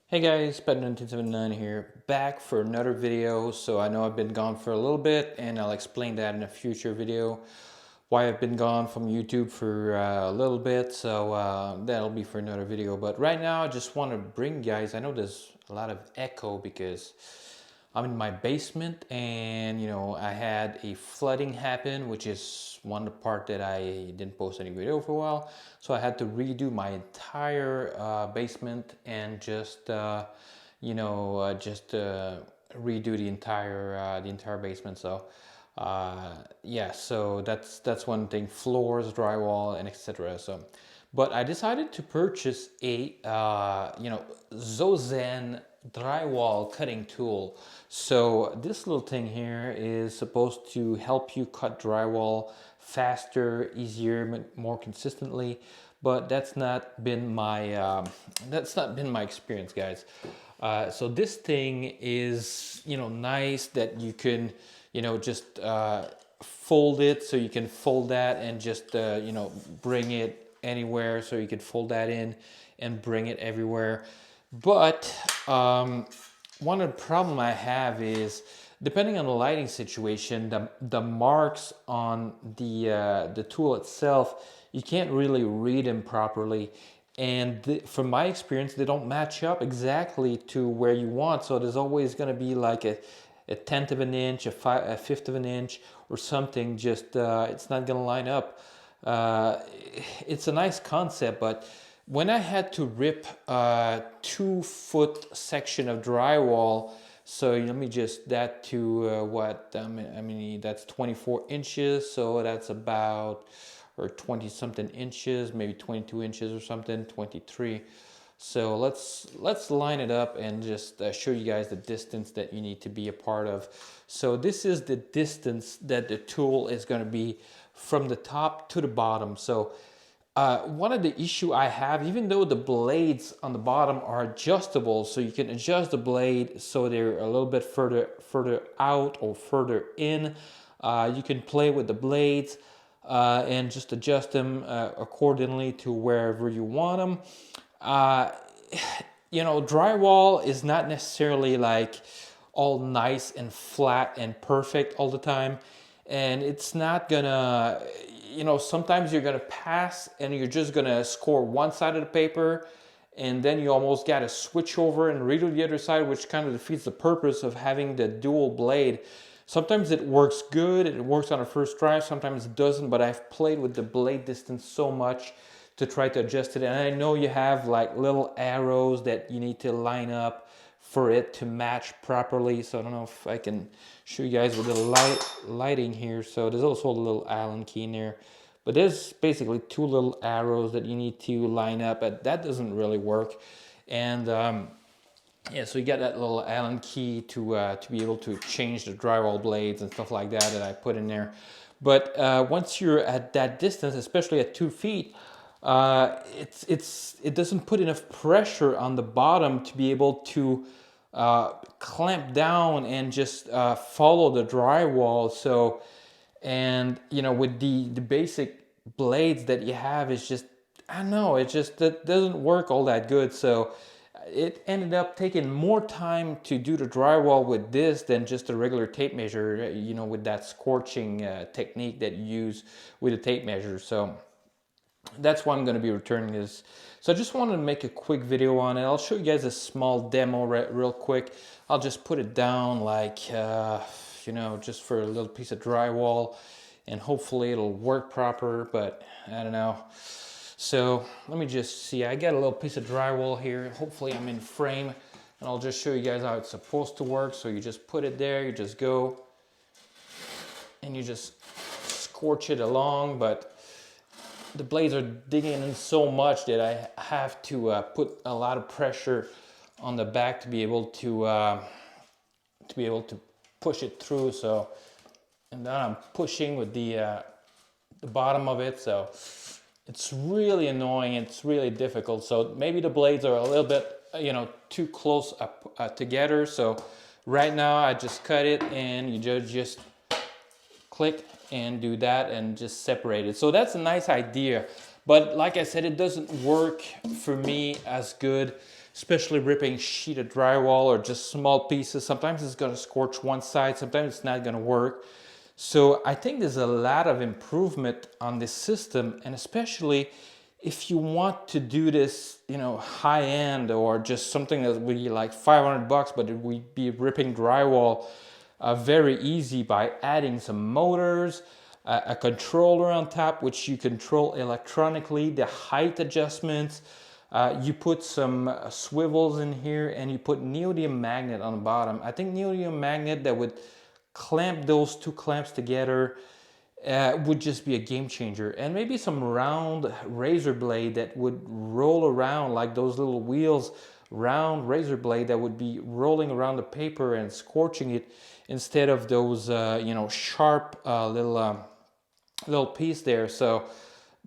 Hey guys, Pet1979 here, back for another video. So I know I've been gone for a little bit, and I'll explain that in a future video, why I've been gone from YouTube for a little bit. So that'll be for another video. But right now I just want to bring guys, I know there's a lot of echo because I'm in my basement, and I had a flooding happen, which is one part that I didn't post any video for a while. So I had to redo my entire basement and just redo the entire basement. So yeah, so that's one thing: floors, drywall, and etc. So, but I decided to purchase a Zozen drywall cutting tool. So this little thing here is supposed to help you cut drywall faster, easier, more consistently. But that's not been my experience, guys. So this thing is nice that you can just fold it, so you can fold that and just bring it anywhere, so you can fold that in and bring it everywhere. But one of the problem I have is, depending on the lighting situation, the marks on the tool itself, you can't really read them properly. And from my experience, they don't match up exactly to where you want. So there's always going to be like a tenth of an inch, a fifth of an inch, or something. Just it's not going to line up. It's a nice concept, but when I had to rip a 2 foot section of drywall, so let me just that to what I mean that's 24 inches, so that's about, or 20 something inches, maybe 22 inches or something, 23. So let's line it up and just show you guys the distance that you need to be a part of. So this is the distance that the tool is going to be from the top to the bottom. So one of the issue I have, even though the blades on the bottom are adjustable, so you can adjust the blade so they're a little bit further out or further in. You can play with the blades and just adjust them accordingly to wherever you want them. Drywall is not necessarily like all nice and flat and perfect all the time, and it's not gonna, sometimes you're gonna pass and you're just gonna score one side of the paper, and then you almost gotta switch over and redo the other side, which kind of defeats the purpose of having the dual blade. Sometimes it works good, it works on a first try, sometimes it doesn't, but I've played with the blade distance so much to try to adjust it. And I know you have like little arrows that you need to line up for it to match properly. So I don't know if I can show you guys with the lighting here. So there's also a little Allen key in there, but there's basically two little arrows that you need to line up, but that doesn't really work. And yeah, so you got that little Allen key to be able to change the drywall blades and stuff like that I put in there. But once you're at that distance, especially at 2 feet, it doesn't put enough pressure on the bottom to be able to clamp down and just follow the drywall. So, and with the basic blades that you have, it's just, I don't know, it just that doesn't work all that good. So it ended up taking more time to do the drywall with this than just a regular tape measure, with that scorching technique that you use with a tape measure. So that's why I'm going to be returning this. So I just wanted to make a quick video on it. I'll show you guys a small demo real quick. I'll just put it down like, just for a little piece of drywall, and hopefully it'll work proper, but I don't know. So let me just see. I got a little piece of drywall here. Hopefully I'm in frame, and I'll just show you guys how it's supposed to work. So you just put it there, you just go, and you just scorch it along, but the blades are digging in so much that I have to put a lot of pressure on the back to be able to push it through. So, and then I'm pushing with the bottom of it. So it's really annoying. It's really difficult. So maybe the blades are a little bit, too close up together. So right now I just cut it, and you just click and do that and just separate it. So that's a nice idea, but like I said, it doesn't work for me as good. especially ripping sheeted drywall or just small pieces. Sometimes it's gonna scorch one side, sometimes it's not gonna work. So I think there's a lot of improvement on this system, and especially if you want to do this, you know, high end or just something that would be like $500, but it would be ripping drywall very easy by adding some motors, a controller on top, which you control electronically, the height adjustments. You put some swivels in here, and you put neodymium magnet on the bottom. I think neodymium magnet that would clamp those two clamps together would just be a game changer. And maybe some round razor blade that would roll around like those little wheels, round razor blade that would be rolling around the paper and scorching it, instead of those you know, sharp little piece there. So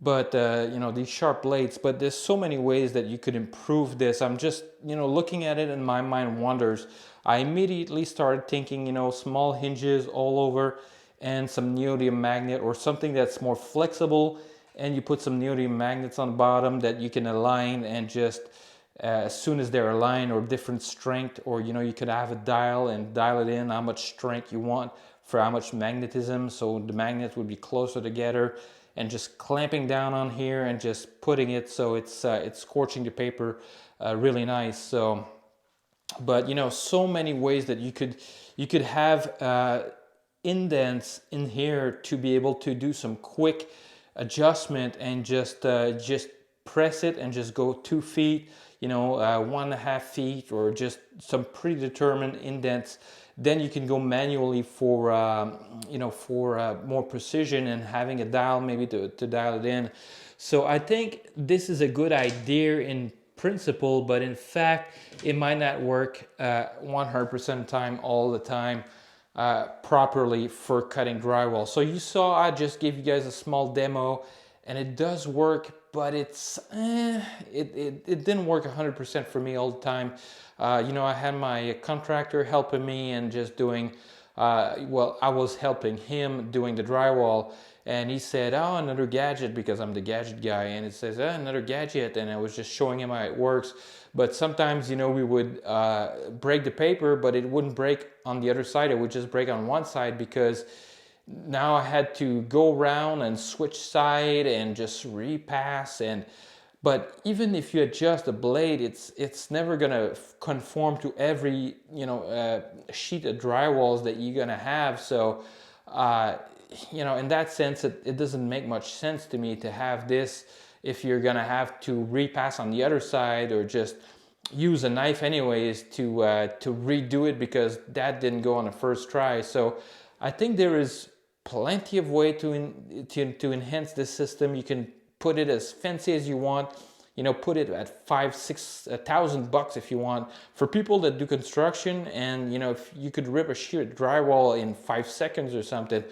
but you know, these sharp blades. But there's so many ways that you could improve this. I'm just, you know, looking at it and my mind wanders. I immediately started thinking, you know, small hinges all over and some neodymium magnet or something that's more flexible, and you put some neodymium magnets on the bottom that you can align, and just as soon as they're aligned or different strength, or you know, you could have a dial and dial it in how much strength you want for how much magnetism, so the magnets would be closer together, and just clamping down on here and just putting it so it's scorching the paper really nice. So but you know, so many ways that you could have indents in here to be able to do some quick adjustment, and just press it and just go 2 feet, you know, 1.5 feet, or just some predetermined indents. Then you can go manually for you know, for more precision, and having a dial maybe to dial it in. So I think this is a good idea in principle, but in fact it might not work 100% of the time, all the time, properly for cutting drywall. So you saw, I just gave you guys a small demo, and it does work, but it's it didn't work 100% for me all the time. You know, I had my contractor helping me and just doing well, I was helping him doing the drywall, and he said, oh, another gadget, because I'm the gadget guy, and it says, oh, another gadget, and I was just showing him how it works. But sometimes, you know, we would break the paper, but it wouldn't break on the other side, it would just break on one side, because now I had to go around and switch side and just repass. And but even if you adjust the blade, it's never gonna conform to every, you know, sheet of drywalls that you're gonna have. So you know, in that sense, it doesn't make much sense to me to have this if you're gonna have to repass on the other side, or just use a knife anyways to redo it, because that didn't go on the first try. So I think there is plenty of way to enhance this system. You can put it as fancy as you want, you know, put it at $5,000-6,000 if you want. For people that do construction, and you know, if you could rip a sheet of drywall in 5 seconds or something,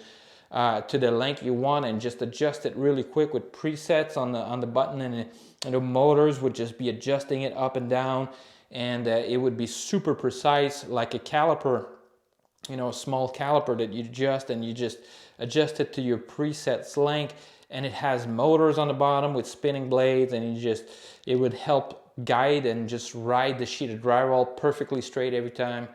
to the length you want, and just adjust it really quick with presets on the button, and the motors would just be adjusting it up and down, and it would be super precise, like a caliper, you know, a small caliper that you adjust, and you just adjust it to your presets length, and it has motors on the bottom with spinning blades, and it would help guide and just ride the sheet of drywall perfectly straight every time.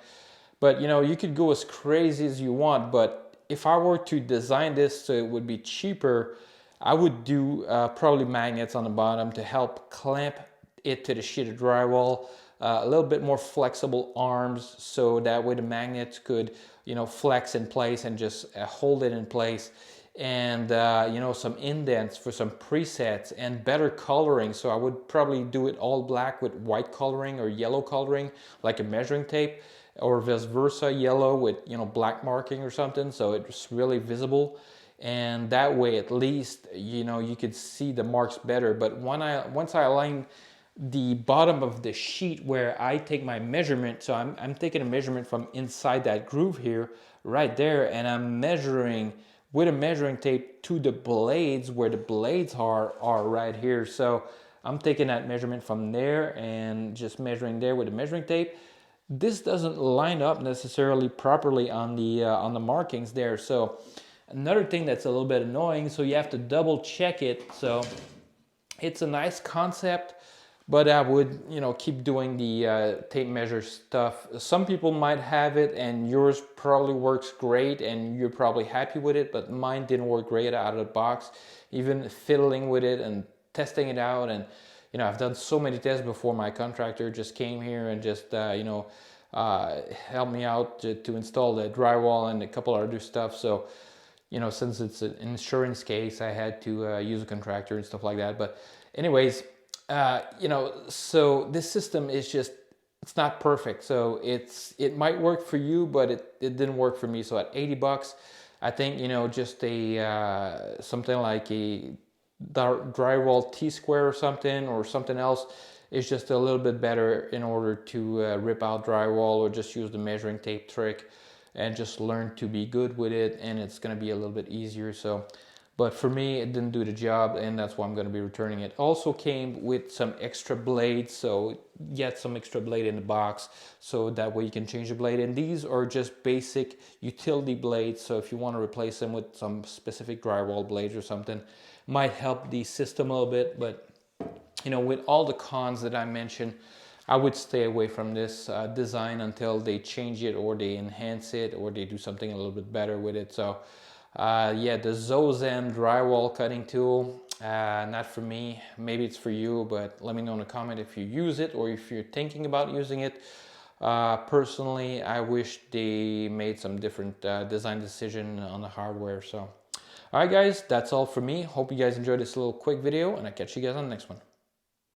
But you know, you could go as crazy as you want, but if I were to design this so it would be cheaper, I would do probably magnets on the bottom to help clamp it to the sheet of drywall, a little bit more flexible arms, so that way the magnets could, you know, flex in place and just hold it in place. And you know, some indents for some presets, and better coloring. So I would probably do it all black with white coloring or yellow coloring, like a measuring tape, or vice versa, yellow with, you know, black marking or something, so it's really visible. And that way, at least, you know, you could see the marks better. But once I align the bottom of the sheet where I take my measurement, so I'm taking a measurement from inside that groove here, right there, and I'm measuring with a measuring tape to the blades, where the blades are right here. So I'm taking that measurement from there and just measuring there with a measuring tape. This doesn't line up necessarily properly on the markings there. So another thing that's a little bit annoying, so you have to double check it. So it's a nice concept, but I would, you know, keep doing the tape measure stuff. Some people might have it and yours probably works great and you're probably happy with it, but mine didn't work great out of the box. Even fiddling with it and testing it out, and you know, I've done so many tests before. My contractor just came here and just helped me out to install the drywall and a couple other stuff. So you know, since it's an insurance case, I had to use a contractor and stuff like that. But anyways, you know, so this system is just, it's not perfect. So it might work for you, but it didn't work for me. So at 80 bucks, I think, you know, just a something like a drywall T-square or something else is just a little bit better in order to rip out drywall, or just use the measuring tape trick and just learn to be good with it, and it's going to be a little bit easier. So but for me it didn't do the job, and that's why I'm going to be returning it. Also came with some extra blades, so get some extra blade in the box, so that way you can change the blade. And these are just basic utility blades, so if you want to replace them with some specific drywall blades or something, might help the system a little bit. But you know, with all the cons that I mentioned, I would stay away from this design until they change it, or they enhance it, or they do something a little bit better with it. So yeah, the Zozen drywall cutting tool, not for me. Maybe it's for you, but let me know in a comment if you use it or if you're thinking about using it. Personally, I wish they made some different design decision on the hardware. So all right guys, that's all for me. Hope you guys enjoyed this little quick video, and I'll catch you guys on the next one.